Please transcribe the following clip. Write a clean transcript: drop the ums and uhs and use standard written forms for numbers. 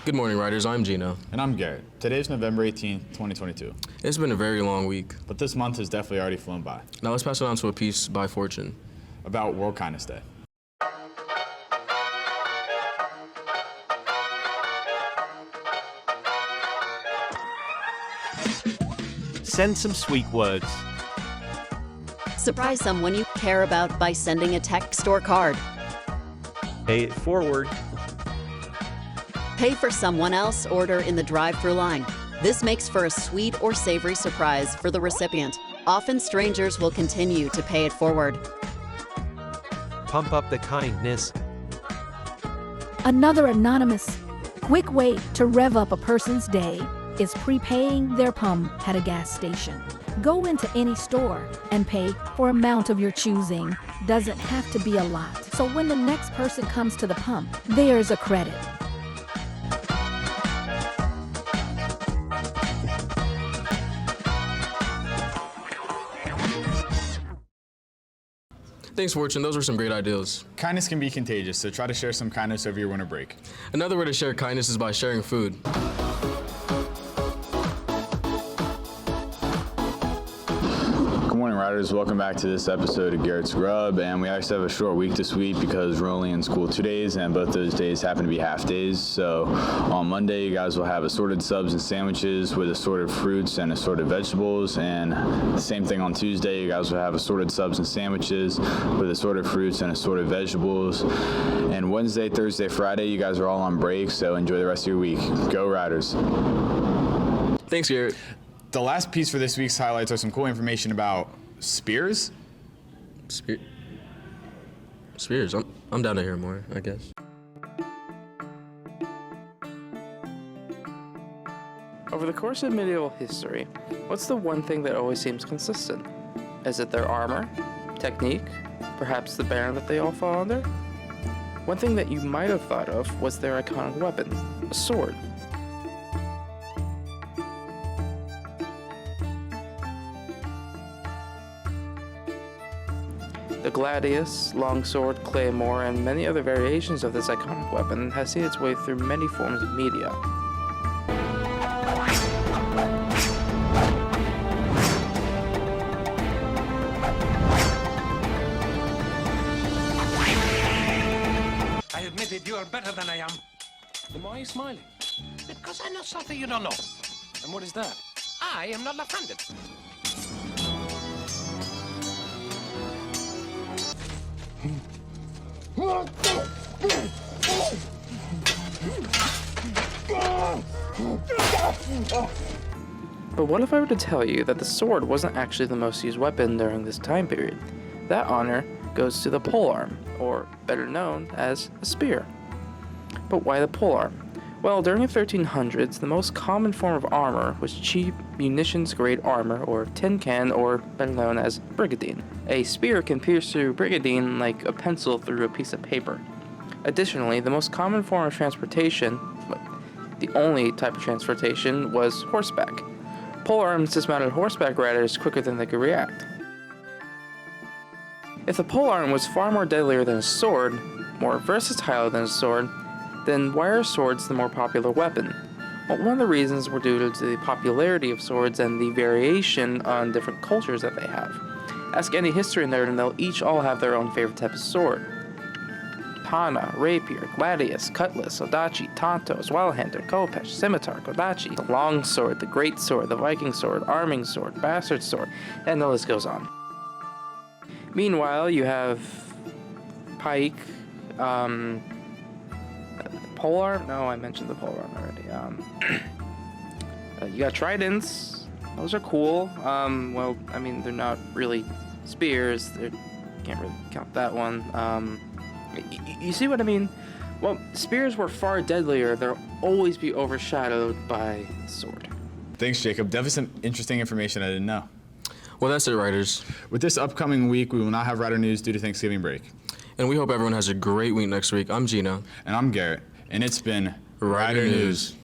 Good morning, Riders. I'm Gino. And I'm Garrett. Today's November 18th, 2022. It's been a very long week. But this month has definitely already flown by. Now let's pass it on to a piece by Fortune about World Kindness Day. Send some sweet words. Surprise someone you care about by sending a text or card. Pay it forward. Pay for someone else's order in the drive-thru line. This makes for a sweet or savory surprise for the recipient. Often strangers will continue to pay it forward. Pump up the kindness. Another anonymous, quick way to rev up a person's day is prepaying their pump at a gas station. Go into any store and pay for amount of your choosing. Doesn't have to be a lot. So when the next person comes to the pump, there's a credit. Thanks, Fortune. Those were some great ideas. Kindness can be contagious, so try to share some kindness over your winter break. Another way to share kindness is by sharing food. Good morning, Riders. Welcome back to this episode of Garrett's Grub. And we actually have a short week this week because we're only in school 2 days, and both those days happen to be half days. So on Monday, you guys will have assorted subs and sandwiches with assorted fruits and assorted vegetables. And the same thing on Tuesday, you guys will have assorted subs and sandwiches with assorted fruits and assorted vegetables. And Wednesday, Thursday, Friday, you guys are all on break, so enjoy the rest of your week. Go Riders. Thanks, Garrett. The last piece for this week's highlights are some cool information about spears. Spears. I'm down to hear more, I guess. Over the course of medieval history, what's the one thing that always seems consistent? Is it their armor, technique, perhaps the banner that they all fall under? One thing that you might have thought of was their iconic weapon, a sword. The gladius, longsword, claymore, and many other variations of this iconic weapon has seen its way through many forms of media. I admit it, you are better than I am. Then why are you smiling? Because I know something you don't know. And what is that? I am not left-handed. But what if I were to tell you that the sword wasn't actually the most used weapon during this time period? That honor goes to the polearm, or better known as a spear. But why the polearm? Well, during the 1300s, the most common form of armor was cheap, munitions-grade armor, or tin can, or better known as brigandine. A spear can pierce through brigandine like a pencil through a piece of paper. Additionally, the most common form of transportation, the only type of transportation, was horseback. Polearms dismounted horseback riders quicker than they could react. If the polearm was far more deadlier than a sword, more versatile than a sword, then why are swords the more popular weapon? Well, one of the reasons were due to the popularity of swords and the variation on different cultures that they have. Ask any history nerd and they'll each all have their own favorite type of sword. Katana, rapier, gladius, cutlass, odachi, tanto, zweihander, khopesh, scimitar, kodachi, the long sword, the great sword, the Viking sword, arming sword, bastard sword, and the list goes on. Meanwhile, you have pike, polearm? No, I mentioned the polearm already. You got tridents. Those are cool. Well, I mean, they're not really spears. Can't really count that one. You see what I mean? Well, spears were far deadlier. They'll always be overshadowed by the sword. Thanks, Jacob. Definitely some interesting information I didn't know. Well, that's it, Riders. With this upcoming week, we will not have Rider News due to Thanksgiving break. And we hope everyone has a great week next week. I'm Gino. And I'm Garrett. And it's been Rider News.